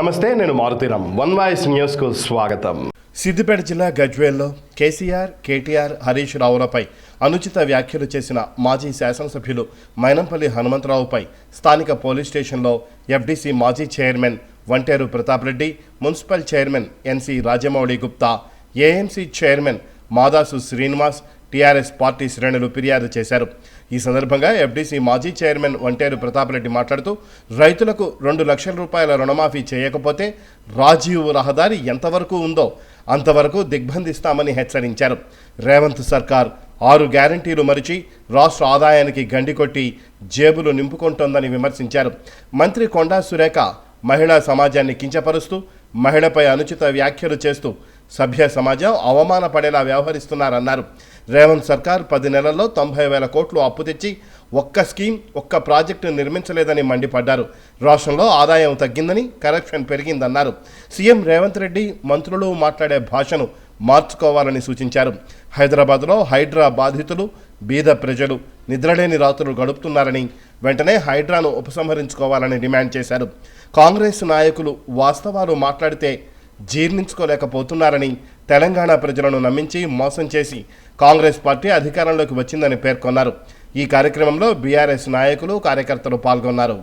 నమస్తే, నేను Maruthi Ram. One voice న్యూస్కు స్వాగతం. సిద్దిపేట జిల్లా గజ్వేల్లో కేటీఆర్ హరీష్ రావులపై అనుచిత వ్యాఖ్యలు చేసిన మాజీ శాసనసభ్యులు మైనంపల్లి హనుమంతరావుపై స్థానిక పోలీస్ స్టేషన్లో ఎఫ్డీసీ మాజీ chairman Vanteru Pratap Reddy, municipal chairman NC Rajamouli Gupta, AMC chairman Madasu Srinivas, TRS party శ్రేణులు ఫిర్యాదు చేశారు. ఈ సందర్భంగా ఎఫ్డీసీ మాజీ చైర్మన్ వంటేరు ప్రతాప్ రెడ్డి మాట్లాడుతూ, రైతులకు 2 లక్షల రూపాయల రుణమాఫీ చేయకపోతే రాజీవ్ రహదారి ఎంతవరకు ఉందో అంతవరకు దిగ్బంధిస్తామని హెచ్చరించారు. రేవంత్ సర్కార్ 6 గ్యారంటీలు మరిచి రాష్ట్ర ఆదాయానికి గండికొట్టి జేబులు నింపుకుంటోందని విమర్శించారు. మంత్రి కొండా సురేఖ మహిళా సమాజాన్ని కించపరుస్తూ, మహిళపై అనుచిత వ్యాఖ్యలు చేస్తూ సభ్య సమాజం అవమానపడేలా వ్యవహరిస్తున్నారన్నారు. రేవంత్ సర్కార్ 10 నెలల్లో 90,000 కోట్లు అప్పు తెచ్చి ఒక్క స్కీమ్, ఒక్క ప్రాజెక్టు నిర్మించలేదని మండిపడ్డారు. రాష్ట్రంలో ఆదాయం తగ్గిందని, కరప్షన్ పెరిగిందన్నారు. సీఎం రేవంత్ రెడ్డి, మంత్రులు మాట్లాడే భాషను మార్చుకోవాలని సూచించారు. హైదరాబాద్లో హైడ్రా బాధితులు, బీద ప్రజలు నిద్రలేని రాత్రులు గడుపుతున్నారని, వెంటనే హైడ్రాను ఉపసంహరించుకోవాలని డిమాండ్ చేశారు. కాంగ్రెస్ నాయకులు వాస్తవాలు మాట్లాడితే జీర్ణించుకోలేకపోతున్నారని, తెలంగాణ ప్రజలను నమ్మించి మోసం చేసి కాంగ్రెస్ పార్టీ అధికారంలోకి వచ్చిందని పేర్కొన్నారు. ఈ కార్యక్రమంలో బీఆర్ఎస్ నాయకులు, కార్యకర్తలు పాల్గొన్నారు.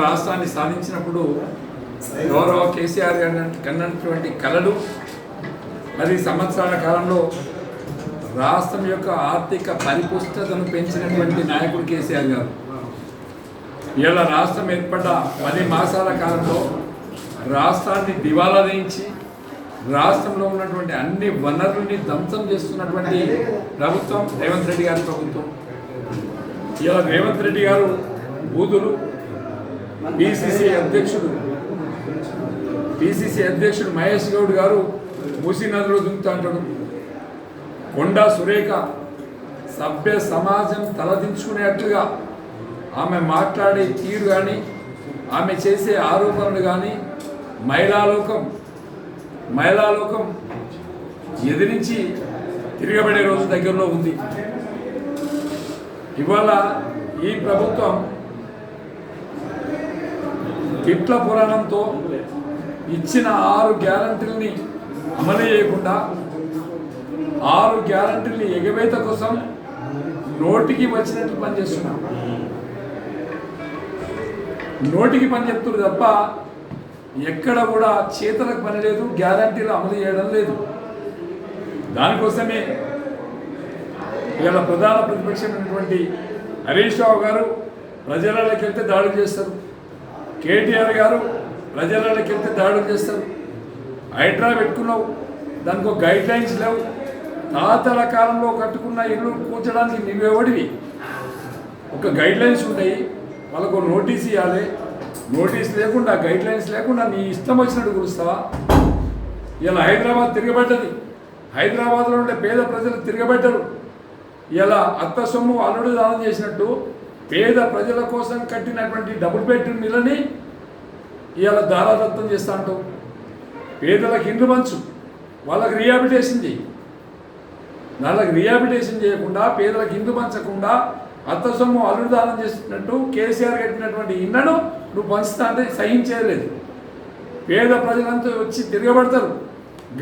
రాష్ట్రాన్ని సాధించినప్పుడు గౌరవ కేసీఆర్ కన్నటువంటి కళలు మరి సంవత్సరాల కాలంలో రాష్ట్రం యొక్క ఆర్థిక పరిపుష్టతను పెంచినటువంటి నాయకుడు కేసీఆర్ గారు. ఇలా రాష్ట్రం ఏర్పడ్డ 10 మాసాల కాలంలో రాష్ట్రాన్ని దివాలా వేయించి రాష్ట్రంలో ఉన్నటువంటి అన్ని వనరుల్ని ధ్వంసం చేస్తున్నటువంటి ప్రభుత్వం రేవంత్ రెడ్డి గారి ప్రభుత్వం. ఇలా రేవంత్ రెడ్డి గారు బూతులు, పిసిసి అధ్యక్షుడు మహేష్ గౌడ్ గారు మూసీ నదిలో దుంకుతా అంటాడు. కొండా సురేఖ సభ్య సమాజం తలదించుకునేట్లుగా ఆమె మాట్లాడే తీరు కానీ, ఆమె చేసే ఆరోపణలు కానీ మహిళాలోకం ఎదిరించి తిరగబడే రోజు దగ్గరలో ఉంది. ఇవాళ ఈ ప్రభుత్వం తిట్ల పురాణంతో ఇచ్చిన 6 గ్యారంటీలని అమలు చేయకుండా 6 గ్యారంటీలని ఎగవేత కోసం నోటికి వచ్చినట్లు పనిచేస్తున్నాం. నోటికి పని చెప్తున్నారు తప్ప ఎక్కడ కూడా చేతలకు పని లేదు, గ్యారంటీలు అమలు చేయడం లేదు. దానికోసమే ఇవాళ ప్రధాన ప్రతిపక్షమైనటువంటి హరీష్ రావు గారు ప్రజలలోకి వెళ్తే దాడులు చేస్తారు, కేటీఆర్ గారు ప్రజలలోకి వెళ్తే దాడులు చేస్తారు. హైడ్రా పెట్టుకున్నావు, దానికి ఒక గైడ్ లైన్స్ లేవు. తాతల కాలంలో కట్టుకున్న ఇల్లు కూర్చడానికి నువ్వెవడివి? ఒక గైడ్ లైన్స్ ఉంటాయి, వాళ్ళకు నోటీస్ ఇవ్వాలి. నోటీస్ లేకుండా, గైడ్ లైన్స్ లేకుండా నీ ఇష్టం వచ్చినట్టు కూరుస్తావా? ఇలా హైదరాబాద్ తిరగబడ్డది. హైదరాబాద్లో ఉండే పేద ప్రజలు తిరగబడ్డరు. ఇలా అత్త సొమ్ము అల్లుడు దానం చేసినట్టు పేద ప్రజల కోసం కట్టినటువంటి డబుల్ బెడ్రూమ్ ఇళ్ళని ఇలా దారాదత్తం చేస్తా అంటావు. పేదలకు ఇండ్లు పంచు, వాళ్ళకి రీహాబిలిటేషన్ చేయి. వాళ్ళకి రీహాబిలిటేషన్ చేయకుండా, పేదలకు ఇండ్లు పంచకుండా అత్త సొమ్ము అల్లుడు దానం చేసినట్టు కేసీఆర్ కట్టినటువంటి ఇళ్లను నువ్వు పంచుతా అంటే సహించేయలేదు. పేద ప్రజలంతా వచ్చి తిరగబడతారు,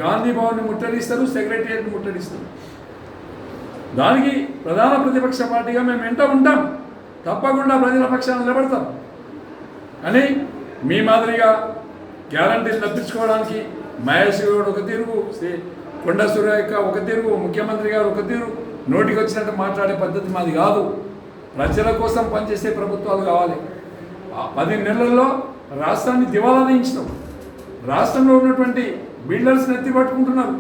గాంధీ భవన్ని ముట్టడిస్తారు, సెక్రటరియట్ని ముట్టడిస్తారు. దానికి ప్రధాన ప్రతిపక్ష పార్టీగా మేము వెంట ఉంటాం, తప్పకుండా ప్రజల పక్షాన్ని నిలబడతాం. కానీ మీ మాదిరిగా గ్యారంటీలు తప్పించుకోవడానికి మహేష్ గౌడ్ ఒక తిరుగు, కొండా సురేఖ ఒక తిరుగు, ముఖ్యమంత్రి గారు ఒక తిరుగు, నోటికి వచ్చినట్టు మాట్లాడే పద్ధతి మాది కాదు. ప్రజల కోసం పనిచేసే ప్రభుత్వాలు కావాలి. 10 నెలల్లో రాష్ట్రాన్ని దివాలా తీయించినాం. రాష్ట్రంలో ఉన్నటువంటి బిల్డర్స్ని ఎత్తి పట్టుకుంటున్నారు.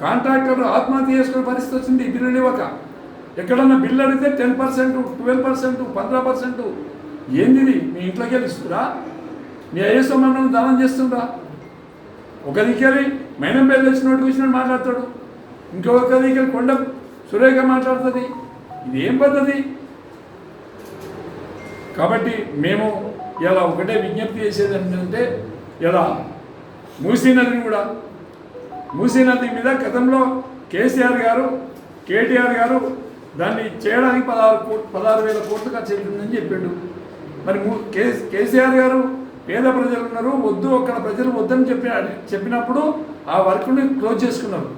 కాంట్రాక్టర్లు ఆత్మహత్య చేసుకునే పరిస్థితి వచ్చింది బిల్లులు ఇవ్వక. ఎక్కడన్నా బిల్లు అడిగితే 10%, 12%, 15%. ఏంది మీ ఇంట్లోకి వెళ్ళిస్తురా? నీ అయ్యే సొమ్మను దానం చేస్తుండ్రా? ఒక దిక్కరి మైనంపల్లి వచ్చినట్టు వచ్చినట్టు మాట్లాడతాడు, ఇంకొక దిక్కరి కొండ సురేఖ మాట్లాడుతుంది. ఇది ఏం పద్ధతి? కాబట్టి మేము ఇలా ఒకటే విజ్ఞప్తి చేసేది ఏంటంటే, ఇలా మూసీ నది మీద గతంలో కేసీఆర్ గారు, కేటీఆర్ గారు దాన్ని చేయడానికి 16,000 కోట్లు ఖర్చు అవుతుందని చెప్పిండు. మరి కేసీఆర్ గారు పేద ప్రజలు ఉన్నారు, వద్దు అక్కడ ప్రజలు వద్దని చెప్పినప్పుడు ఆ వర్క్ని క్లోజ్ చేసుకున్నారు.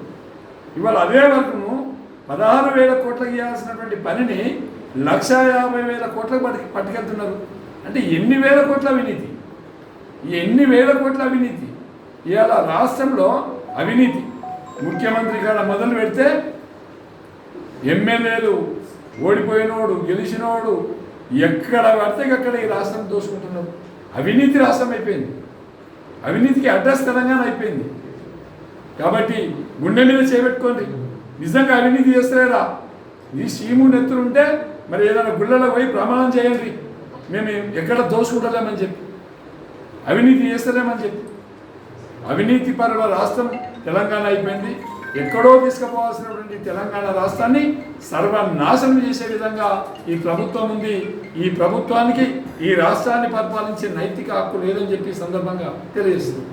ఇవాళ అదే వర్క్ను 16,000 కోట్లకు ఇవ్వాల్సినటువంటి పనిని 1,50,000 కోట్లకు పట్టుకెళ్తున్నారు. అంటే ఎన్ని వేల కోట్ల అవినీతి, ఎన్ని వేల కోట్ల అవినీతి. ఇవాళ రాష్ట్రంలో అవినీతి ముఖ్యమంత్రి కాడ మొదలు పెడితే ఎమ్మెల్యేలు ఓడిపోయినోడు గెలిచినోడు ఎక్కడ పడితే అక్కడ ఈ రాష్ట్రం దోసుకుంటున్నారు. అవినీతి రాష్ట్రం అయిపోయింది, అవినీతికి అడ్రస్ తెలంగాణ అయిపోయింది. కాబట్టి గుండె మీద చేపెట్టుకోండి, నిజంగా అవినీతి చేస్తలేరా? నీ సీము నెత్తులుంటే మరి ఏదైనా గుళ్ళలో పోయి ప్రమాణం చేయండి, మేము ఎక్కడ దోసుకుంటలేమని చెప్పి, అవినీతి చేస్తలేమని చెప్పి. అవినీతి పరుల రాష్ట్రం తెలంగాణ అయిపోయింది. ఎక్కడో తీసుకుపోవాల్సినటువంటి తెలంగాణ రాష్ట్రాన్ని సర్వనాశనం చేసే విధంగా ఈ ప్రభుత్వం ఉంది. ఈ ప్రభుత్వానికి ఈ రాష్ట్రాన్ని పరిపాలించే నైతిక హక్కు లేదని చెప్పి సందర్భంగా తెలియజేస్తుంది.